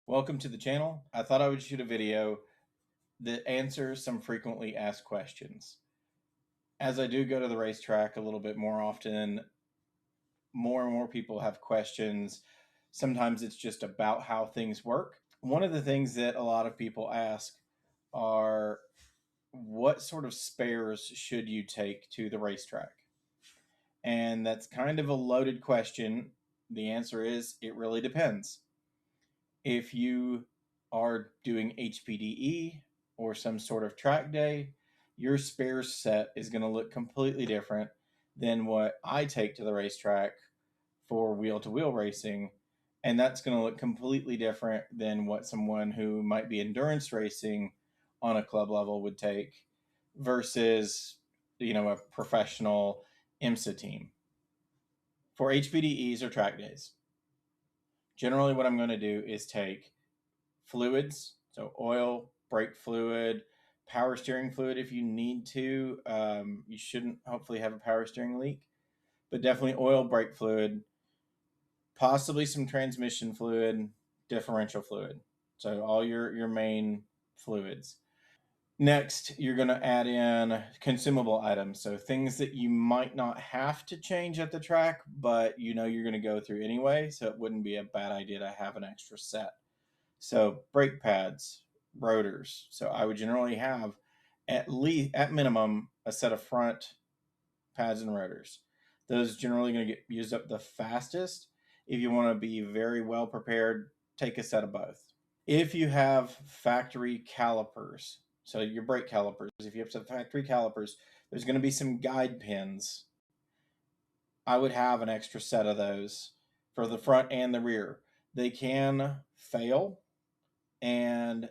Welcome to the channel. I thought I would shoot a video that answers some frequently asked questions. As I do go to the racetrack a little bit more often, more and more people have questions. Sometimes it's just about how things work. One of the things that a lot of people ask are, what sort of spares should you take to the racetrack? And that's kind of a loaded question. The answer is, it really depends. If you are doing HPDE or some sort of track day, your spares set is going to look completely different than what I take to the racetrack for wheel-to-wheel racing. And that's going to look completely different than what someone who might be endurance racing on a club level would take versus, a professional IMSA team. For HPDEs or track days, generally what I'm going to do is take fluids, so oil, brake fluid, power steering fluid if you need to. You shouldn't hopefully have a power steering leak, but definitely oil, brake fluid, possibly some transmission fluid, differential fluid. So all your main fluids. Next, you're going to add in consumable items. So things that you might not have to change at the track, but you're going to go through anyway. So it wouldn't be a bad idea to have an extra set. So brake pads, rotors. So I would generally have at minimum a set of front pads and rotors. Those generally going to get used up the fastest. If you want to be very well prepared, take a set of both. If you have factory calipers, so your brake calipers, if you have some factory calipers, there's going to be some guide pins. I would have an extra set of those for the front and the rear. They can fail, and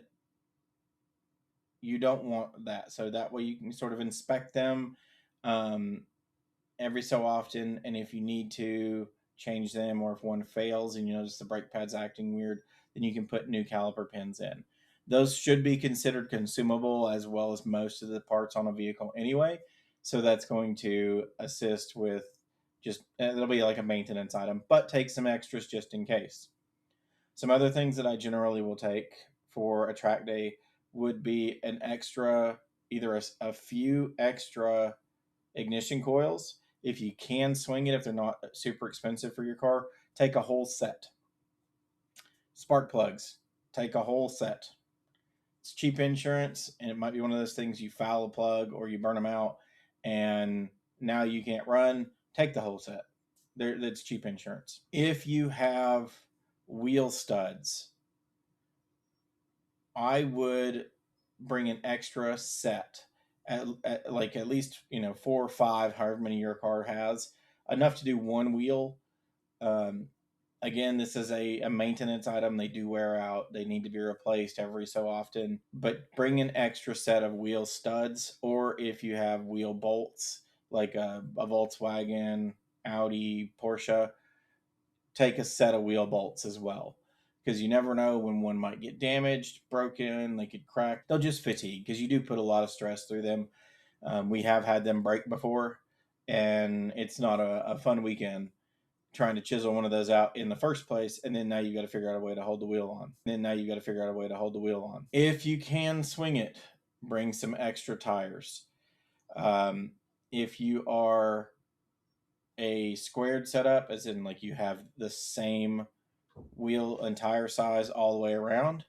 you don't want that. So that way you can sort of inspect them every so often. And if you need to change them, or if one fails and you notice the brake pad's acting weird, then you can put new caliper pins in. Those should be considered consumable as well as most of the parts on a vehicle anyway. So that's going to assist with it'll be like a maintenance item, but take some extras just in case. Some other things that I generally will take for a track day would be an extra, either a few extra ignition coils. If you can swing it, if they're not super expensive for your car, take a whole set. Spark plugs, take a whole set. It's cheap insurance, and it might be one of those things you foul a plug or you burn them out, and now you can't run. Take the whole set. That's cheap insurance. If you have wheel studs, I would bring an extra set at least 4 or 5, however many your car has, enough to do one wheel. Um, Again, this is a maintenance item. They do wear out. They need to be replaced every so often. But bring an extra set of wheel studs, or if you have wheel bolts, like a Volkswagen, Audi, Porsche, take a set of wheel bolts as well, because you never know when one might get damaged, broken, they could crack. They'll just fatigue, because you do put a lot of stress through them. We have had them break before, and it's not a fun weekend trying to chisel one of those out in the first place, and then now you got to figure out a way to hold the wheel on. If you can swing it, bring some extra tires. If you are a squared setup, as in like you have the same wheel and tire size all the way around,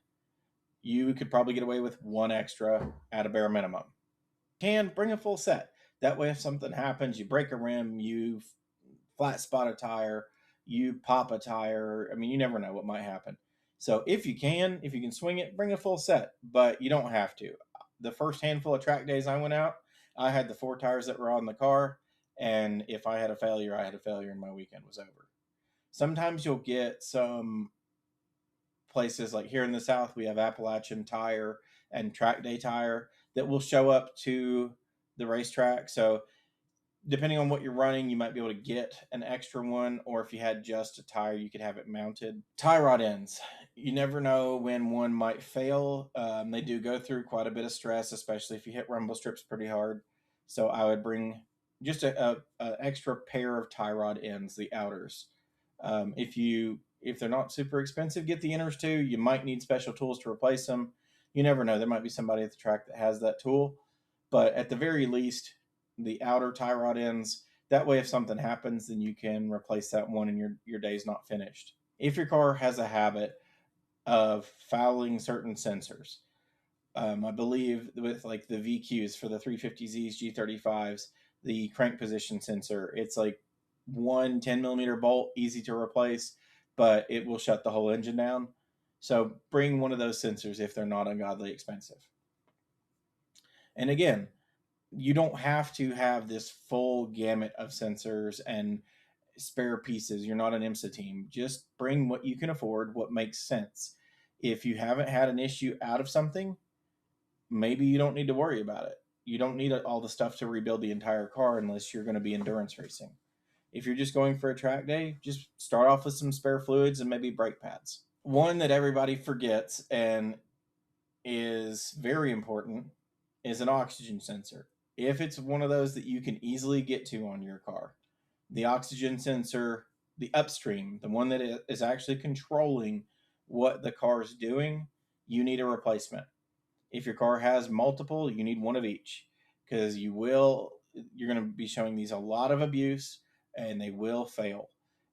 you could probably get away with one extra at a bare minimum. Can bring a full set. That way, if something happens, you break a rim, you flat spot a tire, you pop a tire. I mean, you never know what might happen. So if you can swing it, bring a full set, but you don't have to. The first handful of track days I went out, I had the 4 tires that were on the car, and if I had a failure, I had a failure, and my weekend was over. Sometimes you'll get some places like here in the South, we have Appalachian Tire and Track Day Tire that will show up to the racetrack. So depending on what you're running, you might be able to get an extra one, or if you had just a tire, you could have it mounted. Tie rod ends. You never know when one might fail. They do go through quite a bit of stress, especially if you hit rumble strips pretty hard. So I would bring just a extra pair of tie rod ends, the outers. If If they're not super expensive, get the inners too. You might need special tools to replace them. You never know. There might be somebody at the track that has that tool. But at the very least, the outer tie rod ends. That way, if something happens, then you can replace that one and your day's not finished. If your car has a habit of fouling certain sensors, I believe with like the VQs for the 350Zs, G35s, the crank position sensor, it's like one 10 millimeter bolt, easy to replace, but it will shut the whole engine down. So bring one of those sensors if they're not ungodly expensive. And again, you don't have to have this full gamut of sensors and spare pieces. You're not an IMSA team. Just bring what you can afford, what makes sense. If you haven't had an issue out of something, maybe you don't need to worry about it. You don't need all the stuff to rebuild the entire car unless you're going to be endurance racing. If you're just going for a track day, just start off with some spare fluids and maybe brake pads. One that everybody forgets and is very important is an oxygen sensor. If it's one of those that you can easily get to on your car, the oxygen sensor, the upstream, the one that is actually controlling what the car is doing, you need a replacement. If your car has multiple, you need one of each, because you're going to be showing these a lot of abuse and they will fail.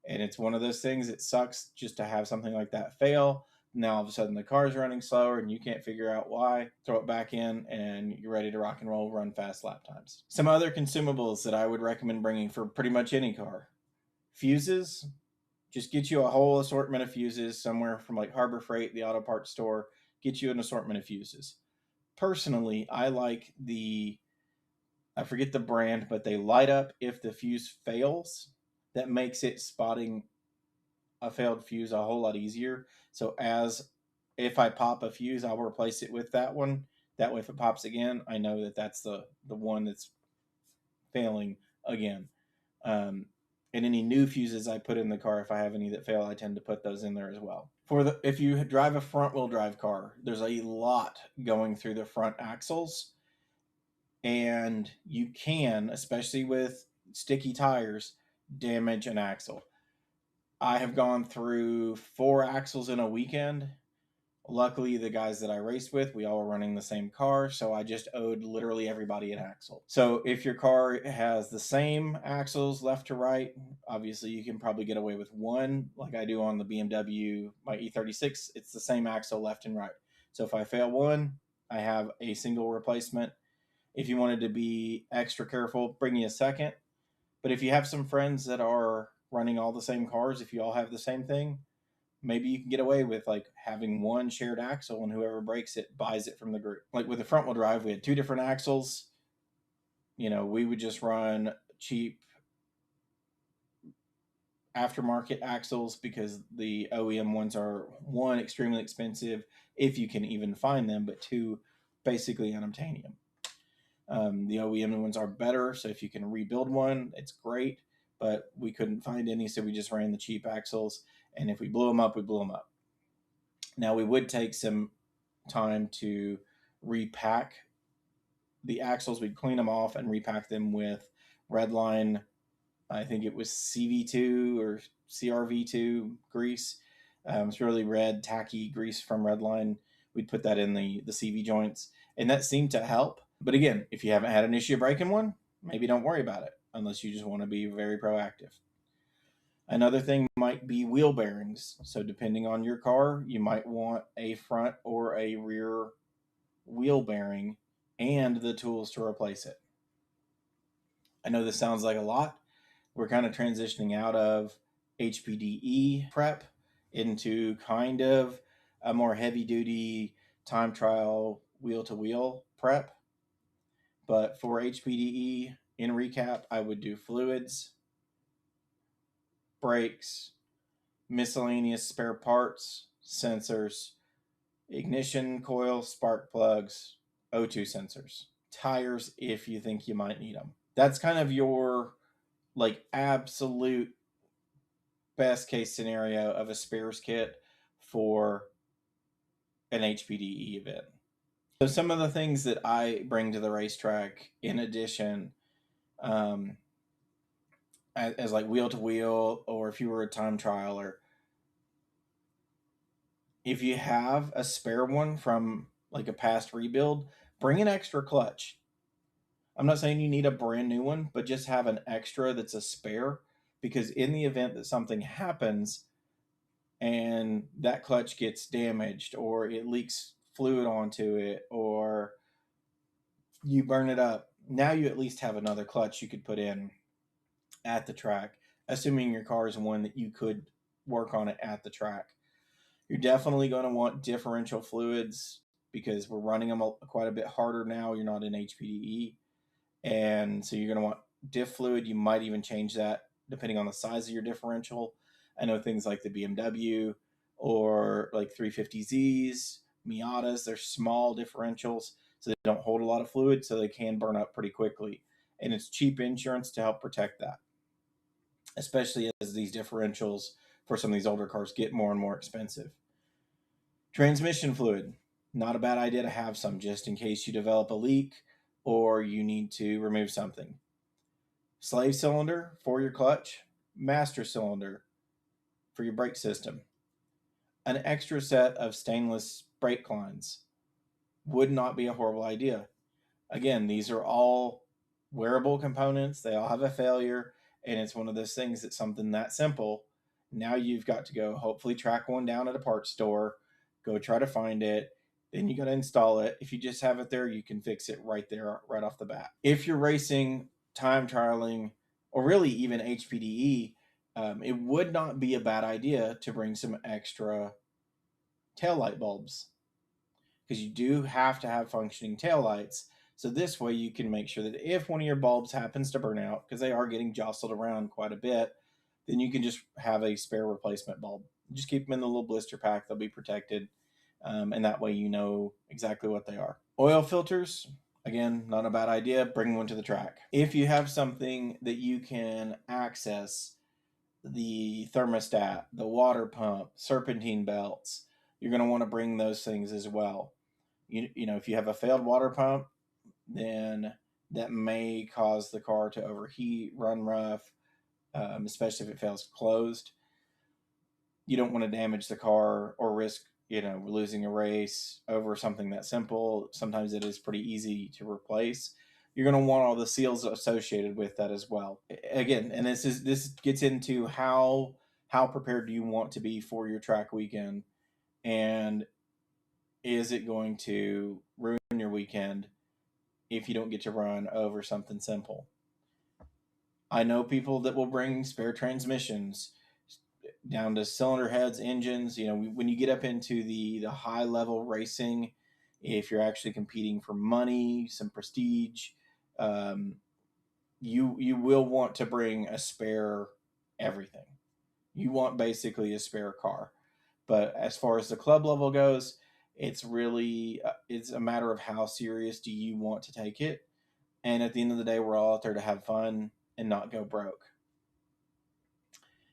And it's one of those things that sucks just to have something like that fail. Now all of a sudden the car's running slower and you can't figure out why. Throw it back in and you're ready to rock and roll, run fast lap times. Some other consumables that I would recommend bringing for pretty much any car. Fuses. Just get you a whole assortment of fuses somewhere from like Harbor Freight, the auto parts store. Get you an assortment of fuses. Personally, I like I forget the brand, but they light up if the fuse fails. That makes it spotting a failed fuse a whole lot easier. So if I pop a fuse, I'll replace it with that one. That way, if it pops again, I know that that's the one that's failing again. And any new fuses I put in the car, if I have any that fail, I tend to put those in there as well. If you drive a front wheel drive car, there's a lot going through the front axles, and you can, especially with sticky tires, damage an axle. I have gone through 4 axles in a weekend. Luckily, the guys that I raced with, we all were running the same car, so I just owed literally everybody an axle. So if your car has the same axles left to right, obviously you can probably get away with one, like I do on the BMW, my E36, it's the same axle left and right. So if I fail one, I have a single replacement. If you wanted to be extra careful, bring you a second. But if you have some friends that are running all the same cars, if you all have the same thing, maybe you can get away with like having one shared axle and whoever breaks it buys it from the group. Like with the front wheel drive, we had 2 different axles. We would just run cheap aftermarket axles because the OEM ones are, 1, extremely expensive if you can even find them, but 2, basically unobtainium. The OEM ones are better, so if you can rebuild one, it's great, but we couldn't find any, so we just ran the cheap axles, and if we blew them up, we blew them up. Now, we would take some time to repack the axles. We'd clean them off and repack them with Redline, I think it was CV2 or CRV2 grease. It's really red, tacky grease from Redline. We'd put that in the CV joints, and that seemed to help. But again, if you haven't had an issue breaking one, maybe don't worry about it unless you just want to be very proactive. Another thing might be wheel bearings. So depending on your car, you might want a front or a rear wheel bearing and the tools to replace it. I know this sounds like a lot. We're kind of transitioning out of HPDE prep into kind of a more heavy duty time trial wheel to wheel prep. But for HPDE, in recap, I would do fluids, brakes, miscellaneous spare parts, sensors, ignition coil, spark plugs, O2 sensors, tires if you think you might need them. That's kind of your like absolute best case scenario of a spares kit for an HPDE event. So some of the things that I bring to the racetrack in addition, as like wheel to wheel, or if you were a time trialer, If you have a spare one from like a past rebuild, bring an extra clutch. I'm not saying you need a brand new one, but just have an extra that's a spare, because in the event that something happens and that clutch gets damaged or it leaks fluid onto it or you burn it up, now you at least have another clutch you could put in at the track, assuming your car is one that you could work on it at the track. You're definitely going to want differential fluids because we're running them quite a bit harder now. You're not in HPDE. And so you're going to want diff fluid. You might even change that depending on the size of your differential. I know things like the BMW or like 350Zs, Miatas, they're small differentials, so they don't hold a lot of fluid, so they can burn up pretty quickly. And it's cheap insurance to help protect that, especially as these differentials for some of these older cars get more and more expensive. Transmission fluid, not a bad idea to have some just in case you develop a leak or you need to remove something. Slave cylinder for your clutch, master cylinder for your brake system. An extra set of stainless brake lines would not be a horrible idea. Again, these are all wearable components. They all have a failure, and it's one of those things that's something that simple. Now you've got to go hopefully track one down at a parts store, go try to find it, then you got to install it. If you just have it there, you can fix it right there, right off the bat. If you're racing, time trialing, or really even HPDE, it would not be a bad idea to bring some extra taillight bulbs, because you do have to have functioning taillights. So this way you can make sure that if one of your bulbs happens to burn out, because they are getting jostled around quite a bit, then you can just have a spare replacement bulb. Just keep them in the little blister pack. They'll be protected. And that way you know exactly what they are. Oil filters, again, not a bad idea. Bring one to the track. If you have something that you can access, the thermostat, the water pump, serpentine belts, you're going to want to bring those things as well. You know, if you have a failed water pump, then that may cause the car to overheat, run rough, especially if it fails closed. You don't want to damage the car or risk, losing a race over something that simple. Sometimes it is pretty easy to replace. You're going to want all the seals associated with that as well. Again, and this gets into how prepared do you want to be for your track weekend, and is it going to ruin your weekend if you don't get to run over something simple? I know people that will bring spare transmissions down to cylinder heads, engines. When you get up into the high level racing, if you're actually competing for money, some prestige, um, you will want to bring a spare everything. You want basically a spare car. But as far as the club level goes, it's really it's a matter of how serious do you want to take it. And at the end of the day, we're all out there to have fun and not go broke.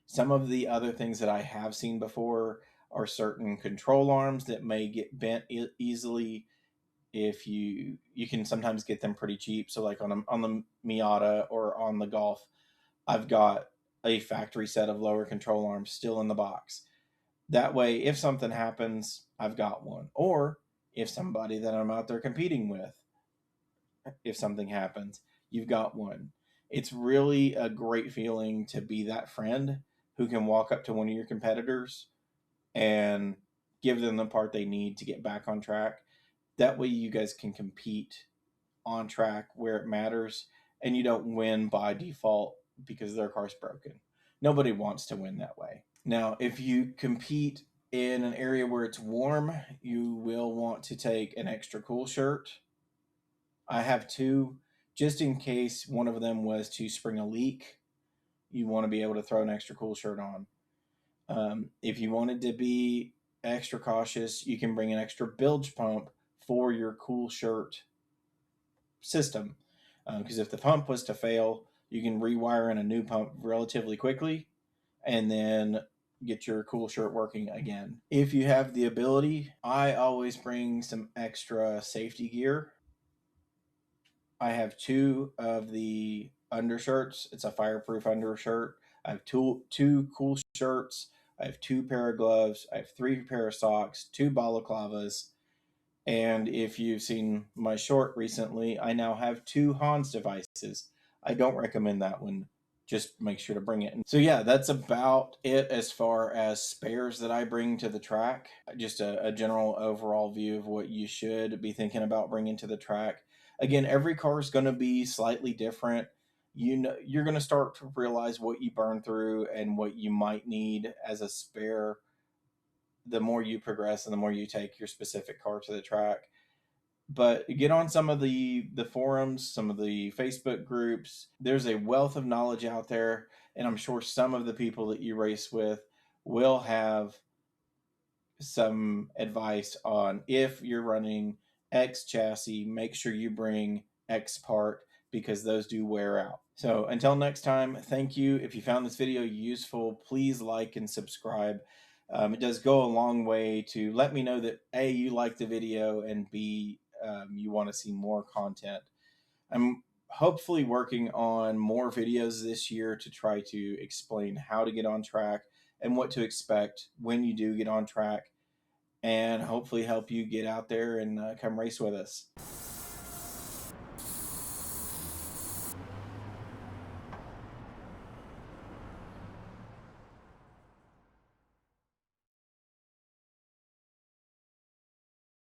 Some of the other things that I have seen before are certain control arms that may get bent easily. If you can sometimes get them pretty cheap. So like on the Miata or on the Golf, I've got a factory set of lower control arms still in the box. That way, if something happens, I've got one. Or if somebody that I'm out there competing with, if something happens, you've got one. It's really a great feeling to be that friend who can walk up to one of your competitors and give them the part they need to get back on track. That way, you guys can compete on track where it matters, and you don't win by default because their car's broken. Nobody wants to win that way. Now, if you compete in an area where it's warm, you will want to take an extra cool shirt. I have two, just in case one of them was to spring a leak. You want to be able to throw an extra cool shirt on. If you wanted to be extra cautious, you can bring an extra bilge pump for your cool shirt system. Because if the pump was to fail, you can rewire in a new pump relatively quickly and then get your cool shirt working again. If you have the ability, I always bring some extra safety gear. I have two of the undershirts. It's a fireproof undershirt. I have two cool shirts. I have 2 pair of gloves, I have 3 pair of socks, 2 balaclavas, and if you've seen my short recently, I now have 2 Hans devices. I don't recommend that one. Just make sure to bring it. So yeah, that's about it as far as spares that I bring to the track. Just a general overall view of what you should be thinking about bringing to the track. Again, every car is going to be slightly different. You know, you're going to start to realize what you burn through and what you might need as a spare the more you progress and the more you take your specific car to the track. But get on some of the forums, some of the Facebook groups. There's a wealth of knowledge out there, and I'm sure some of the people that you race with will have some advice on if you're running X chassis, make sure you bring X part because those do wear out. So until next time, thank you. If you found this video useful, please like and subscribe. It does go a long way to let me know that A, you like the video, and B, you want to see more content. I'm hopefully working on more videos this year to try to explain how to get on track and what to expect when you do get on track, and hopefully help you get out there and come race with us.